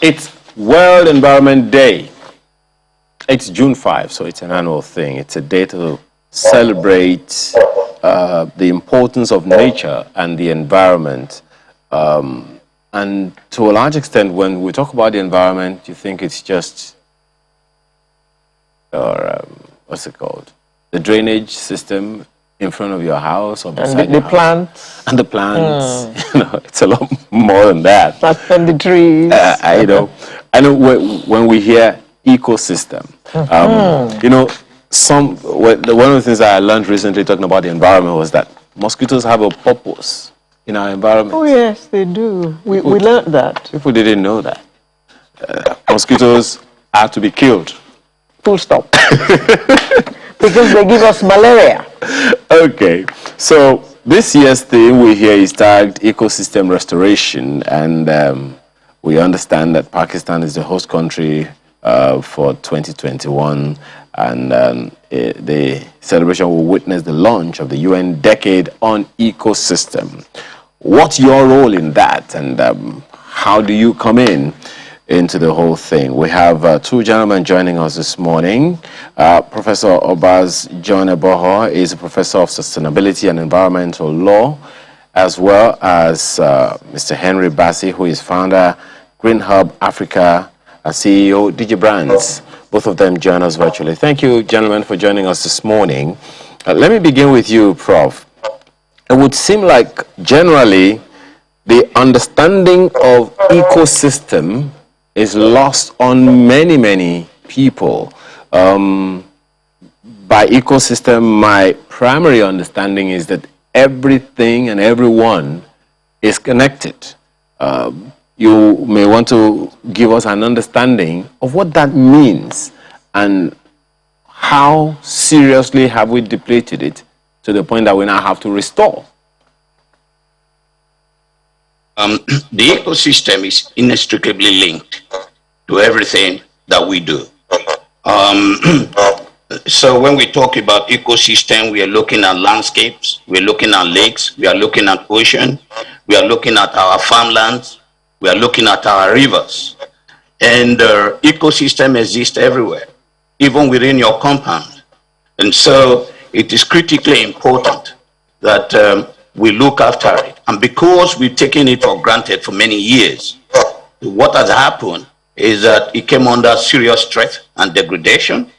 It's World Environment Day. It's June 5, so it's an annual thing. It's a day to celebrate the importance of nature and the environment. And to a large extent, when we talk about the environment, you think it's just, what's it called? The drainage system in front of your house or beside the plants. And the plants. You know, it's a lot more than that. And the trees. I know when we hear ecosystem, you know, one of the things that I learned recently talking about the environment was that mosquitoes have a purpose in our environment. Oh yes, they do. We learned that. People didn't know that. Mosquitoes are to be killed. Full stop. Because they give us malaria. Okay, so this year's theme we hear is tagged ecosystem restoration, and we understand that Pakistan is the host country for 2021, and the celebration will witness the launch of the UN Decade on Ecosystem. What's your role in that, and how do you come into the whole thing? We have two gentlemen joining us this morning. Professor Obaz John Eboho is a professor of sustainability and environmental law, as well as Mr. Henry Bassi, who is founder Green Hub Africa, CEO DJ Brands. Both of them join us virtually. Thank you, gentlemen, for joining us this morning. Let me begin with you, Prof. It would seem like generally the understanding of ecosystem is lost on many people. By ecosystem, my primary understanding is that everything and everyone is connected. You may want to give us an understanding of what that means and how seriously have we depleted it to the point that we now have to restore. The ecosystem is inextricably linked to everything that we do. So when we talk about ecosystem, we are looking at landscapes, we are looking at lakes, we are looking at ocean, we are looking at our farmlands, we are looking at our rivers. And ecosystem exists everywhere, even within your compound. And so it is critically important that we look after it. And because we've taken it for granted for many years, what has happened is that it came under serious threat and degradation,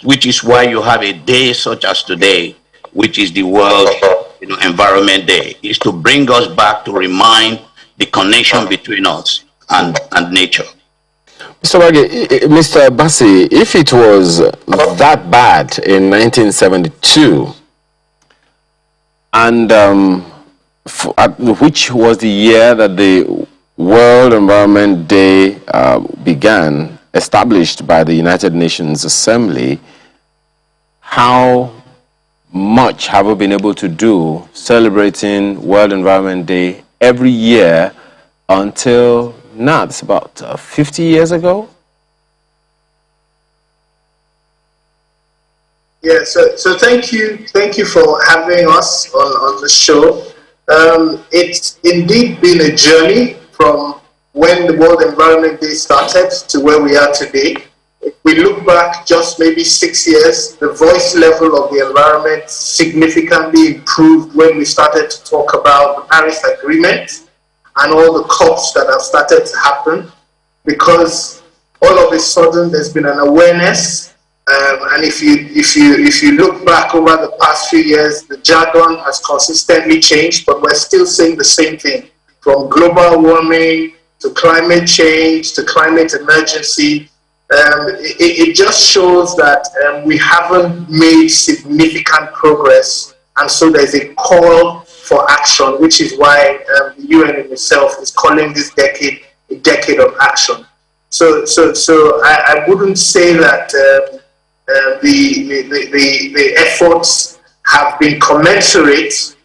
which is why you have a day such as today, which is the World Environment Day, is to bring us back to remind the connection between us and nature. Mr. Bassi, if it was that bad in 1972, and which was the year that the World Environment Day began, established by the United Nations Assembly, how much have we been able to do celebrating World Environment Day every year until now? It's about 50 years ago. Yeah, so thank you for having us on the show. It's indeed been a journey from when the World Environment Day started to where we are today. If we look back just maybe 6 years, the voice level of the environment significantly improved when we started to talk about the Paris Agreement and all the COPs that have started to happen, because all of a sudden there's been an awareness. And if you look back over the past few years, the jargon has consistently changed, but we're still saying the same thing, from global warming to climate change to climate emergency. It just shows that we haven't made significant progress, and so there's a call for action, which is why the UN in itself is calling this decade a decade of action. So I wouldn't say that the efforts have been commensurate,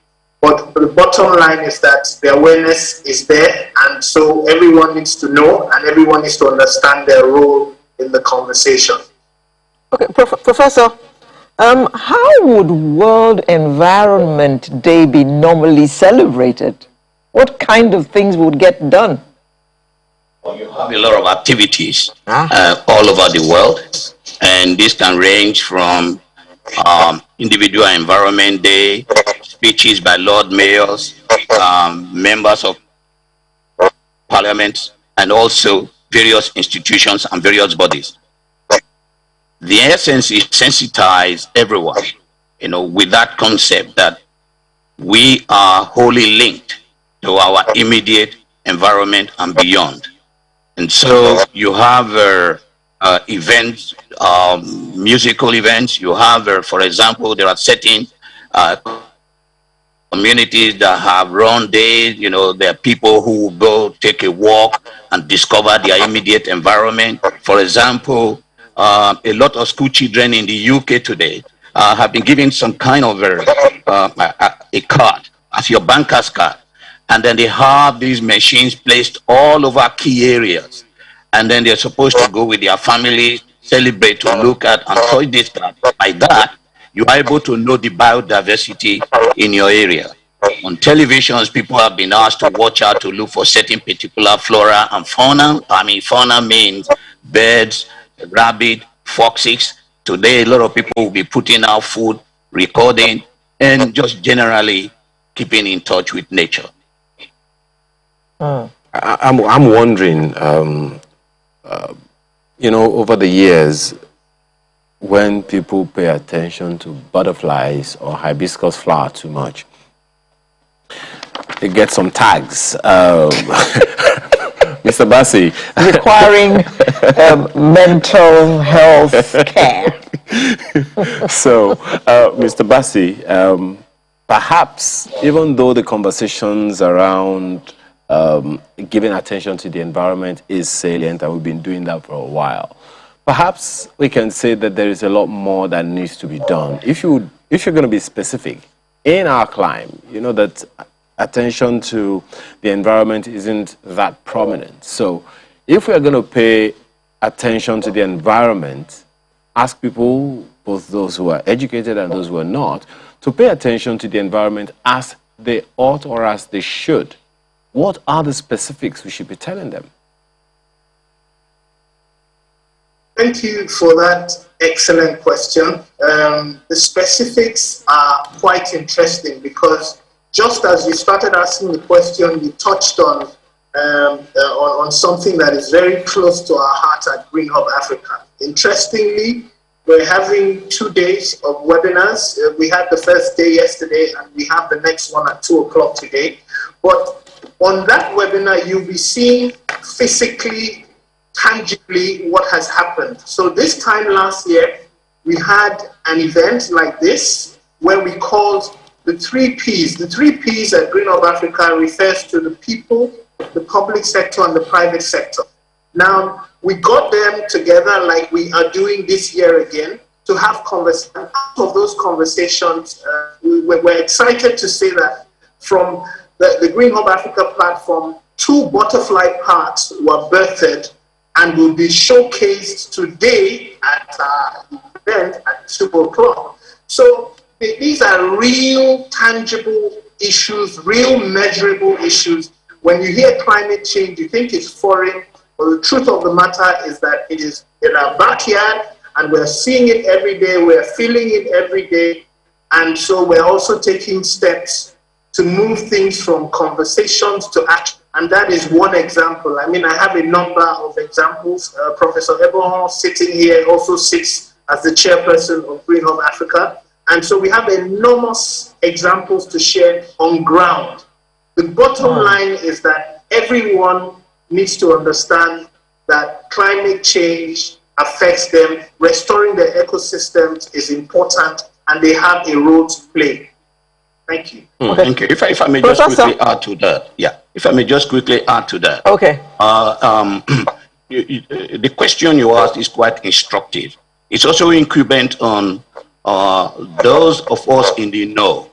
but the bottom line is that the awareness is there, and so everyone needs to know and everyone needs to understand their role in the conversation. Okay, Professor, how would World Environment Day be normally celebrated? What kind of things would get done? You have a lot of activities all over the world, and this can range from Individual Environment Day, speeches by Lord Mayors, members of parliament, and also various institutions and various bodies. The essence is sensitize everyone, with that concept that we are wholly linked to our immediate environment and beyond. And so you have events, musical events. You have, for example, there are certain communities that have run days. There are people who will go take a walk and discover their immediate environment. For example, a lot of school children in the UK today have been given some kind of a card as your banker's card. And then they have these machines placed all over key areas. And then they're supposed to go with their family, celebrate, to look at and touch this card. By that, you are able to know the biodiversity in your area. On televisions, people have been asked to watch out to look for certain particular flora and fauna. I mean, fauna means birds, rabbit, foxes. Today, a lot of people will be putting out food, recording, and just generally keeping in touch with nature. I'm wondering, over the years, when people pay attention to butterflies or hibiscus flower too much, they get some tags. Mr. Bassi. Requiring mental health care. So, Mr. Bassi, perhaps even though the conversations around giving attention to the environment is salient, and we've been doing that for a while, perhaps we can say that there is a lot more that needs to be done. If you're going to be specific, in our climb, that attention to the environment isn't that prominent. So if we're going to pay attention to the environment, ask people, both those who are educated and those who are not, to pay attention to the environment as they ought or as they should. What are the specifics we should be telling them? Thank you for that excellent question. The specifics are quite interesting because just as you started asking the question, you touched on something that is very close to our heart at Green Hub Africa. Interestingly, we're having 2 days of webinars. We had the first day yesterday, and we have the next one at 2 o'clock today. But on that webinar, you'll be seeing physically, tangibly what has happened. So this time last year, we had an event like this where we called the 3 Ps. The 3 Ps at Green Hub Africa refers to the people, the public sector, and the private sector. Now, we got them together like we are doing this year again to have conversations. Out of those conversations, we're excited to say that from the Green Hub Africa platform, 2 butterfly parks were birthed and will be showcased today at our event at 2 o'clock. So these are real, tangible issues, real, measurable issues. When you hear climate change, you think it's foreign, but the truth of the matter is that it is in our backyard, and we're seeing it every day, we're feeling it every day, and so we're also taking steps to move things from conversations to action. And that is one example. I mean, I have a number of examples. Professor Ebon sitting here also sits as the chairperson of Green Hub Africa. And so we have enormous examples to share on ground. The bottom line is that everyone needs to understand that climate change affects them. Restoring their ecosystems is important, and they have a role to play. Thank you. Okay. Thank you. If I may just quickly add to that. Yeah. If I may just quickly add to that. Okay. The question you asked is quite instructive. It's also incumbent on those of us in the know,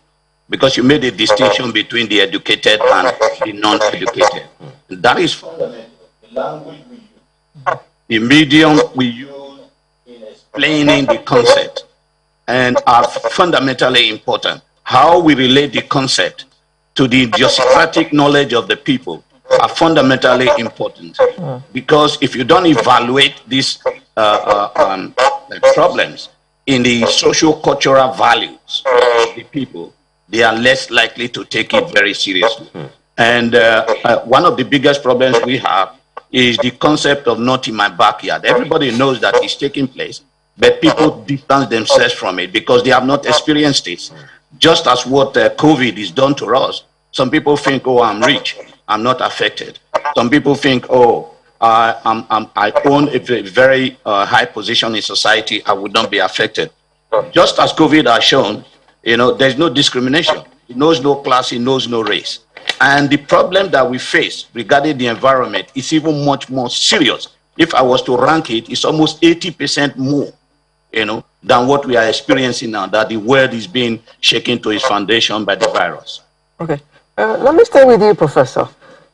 because you made a distinction between the educated and the non-educated. That is fundamental. The language we use, the medium we use in explaining the concept, and are fundamentally important. How we relate the concept to the idiosyncratic knowledge of the people are fundamentally important. Because if you don't evaluate these problems in the socio-cultural values of the people, they are less likely to take it very seriously. And one of the biggest problems we have is the concept of not in my backyard. Everybody knows that it's taking place, but people distance themselves from it because they have not experienced it. Just as what COVID is done to us. Some people think, oh, I'm rich, I'm not affected. Some people think, oh, I own a very high position in society, I would not be affected. Just as COVID has shown, there's no discrimination. It knows no class, it knows no race. And the problem that we face regarding the environment is even much more serious. If I was to rank it, it's almost 80% more, than what we are experiencing now, that the world is being shaken to its foundation by the virus. Okay. Let me stay with you, Professor.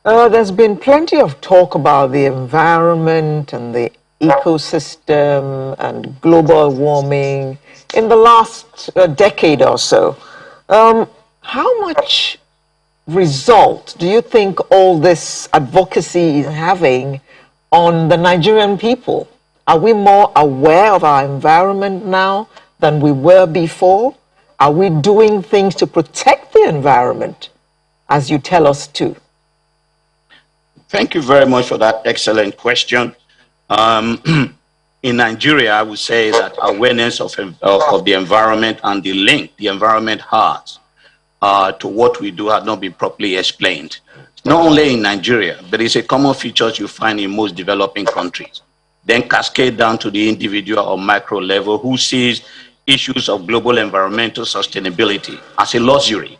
There's been plenty of talk about the environment and the ecosystem and global warming in the last decade or so. How much result do you think all this advocacy is having on the Nigerian people? Are we more aware of our environment now than we were before? Are we doing things to protect the environment, as you tell us to? Thank you very much for that excellent question. In Nigeria, I would say that awareness of the environment and the link the environment has to what we do has not been properly explained. Not only in Nigeria, but it's a common feature you find in most developing countries. Then cascade down to the individual or micro level who sees issues of global environmental sustainability as a luxury,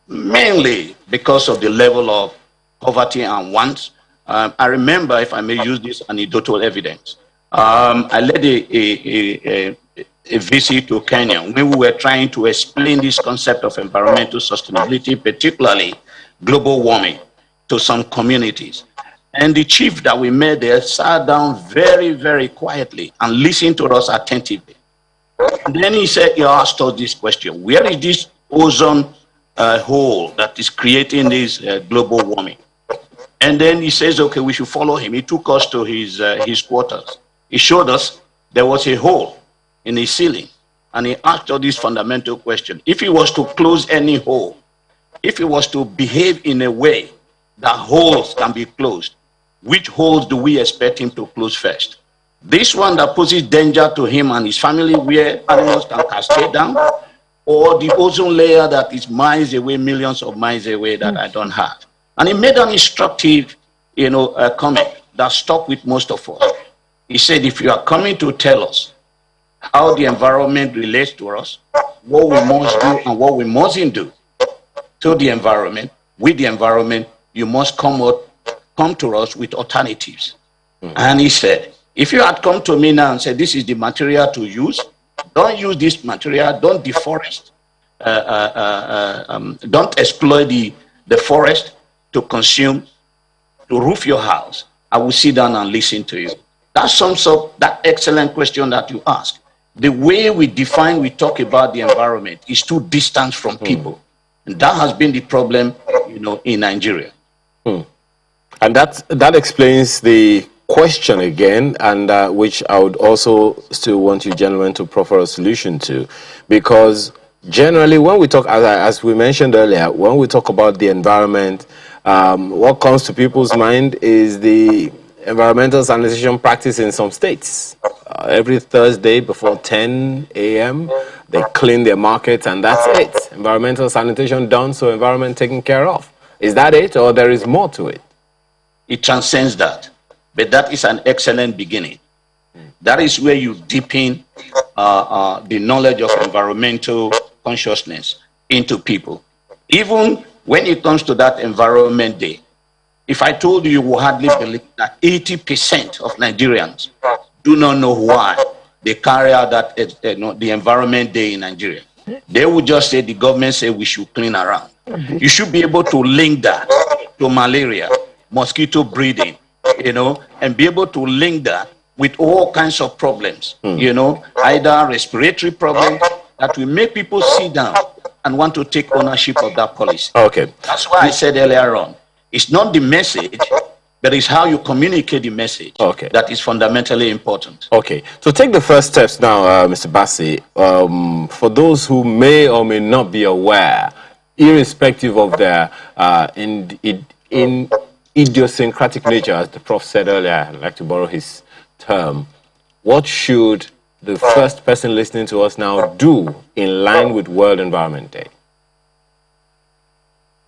mainly because of the level of poverty and want. I remember, if I may use this anecdotal evidence, I led a visit to Kenya when we were trying to explain this concept of environmental sustainability, particularly global warming, to some communities. And the chief that we met there sat down very, very quietly and listened to us attentively. And then he asked us this question: where is this ozone hole that is creating this global warming? And then he says, okay, we should follow him. He took us to his quarters. He showed us there was a hole in his ceiling. And he asked us this fundamental question: if he was to close any hole, if he was to behave in a way that holes can be closed, which holes do we expect him to close first? This one that poses danger to him and his family, where animals can cascade down, or the ozone layer that is miles away, millions of miles away, that I don't have? And he made an instructive, comment that stuck with most of us. He said, if you are coming to tell us how the environment relates to us, what we must do and what we mustn't do to the environment, with the environment, you must come to us with alternatives. And he said, if you had come to me now and said, this is the material to use, don't use this material, don't deforest, don't exploit the forest to consume, to roof your house, I will sit down and listen to you. That sums up that excellent question that you asked. The way we talk about the environment is too distant from people. And that has been the problem, in Nigeria. And that explains the question again, and which I would also still want you gentlemen to proffer a solution to, because generally when we talk, as we mentioned earlier, when we talk about the environment, what comes to people's mind is the environmental sanitation practice in some states. Every Thursday before 10 a.m., they clean their markets, and that's it. Environmental sanitation done, so environment taken care of. Is that it, or there is more to it? It transcends that, but that is an excellent beginning. That is where you deepen the knowledge of environmental consciousness into people. Even when it comes to that Environment Day, if I told you, you would hardly believe that 80% of Nigerians do not know why they carry out that the Environment Day in Nigeria. They would just say the government said we should clean around. You should be able to link that to malaria, mosquito breeding, and be able to link that with all kinds of problems, either respiratory problems that will make people sit down and want to take ownership of that policy. Okay. That's why I said earlier on, It's not the message, but it's how you communicate the message that is fundamentally important. Okay, so take the first steps now, Mr. Bassi. For those who may or may not be aware, irrespective of their in idiosyncratic nature, as the Prof said earlier, I'd like to borrow his term, what should the first person listening to us now do in line with World Environment Day?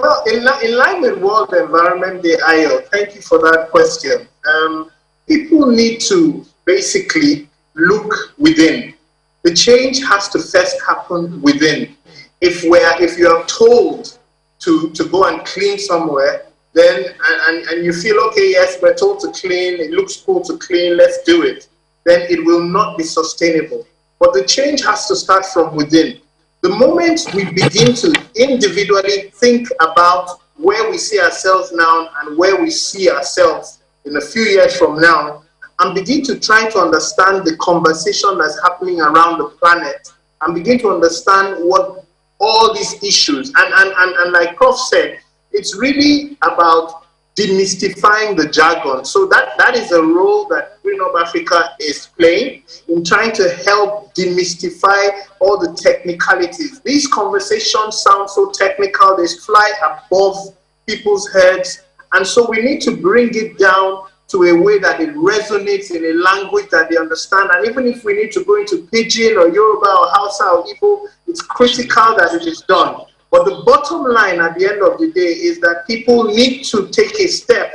Well, in line with World Environment Day, Ayo, thank you for that question. People need to basically look within. The change has to first happen within. If you are told to go and clean somewhere, then and you feel, okay, yes, we're told to clean, it looks cool to clean, let's do it, then it will not be sustainable. But the change has to start from within. The moment we begin to individually think about where we see ourselves now and where we see ourselves in a few years from now, and begin to try to understand the conversation that's happening around the planet, and begin to understand what all these issues, and like Prof said, it's really about demystifying the jargon. So that is a role that Green Up Africa is playing in trying to help demystify all the technicalities. These conversations sound so technical, they fly above people's heads, and so we need to bring it down to a way that it resonates in a language that they understand. And even if we need to go into Pidgin or Yoruba or Hausa or Igbo, it's critical that it is done. But the bottom line at the end of the day is that people need to take a step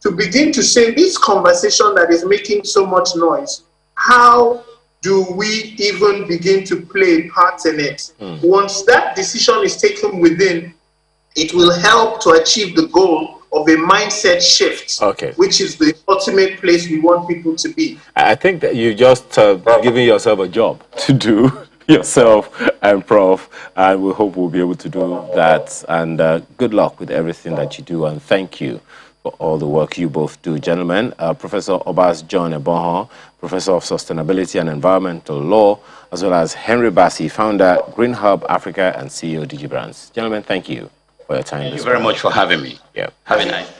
to begin to say, this conversation that is making so much noise, how do we even begin to play a part in it? Once that decision is taken within, it will help to achieve the goal of a mindset shift, which is the ultimate place we want people to be. I think that you just giving yourself a job to do. Yourself and Prof, and we hope we'll be able to do that. And good luck with everything that you do, and thank you for all the work you both do, gentlemen. Professor Obas John Ebonho, Professor of Sustainability and Environmental Law, as well as Henry Bassi, founder Green Hub Africa and CEO DigiBrands. Gentlemen, thank you for your time. Thank you very much for having me. Yeah. Have a nice.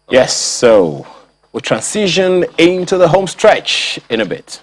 Yes, so we'll transition into the home stretch in a bit.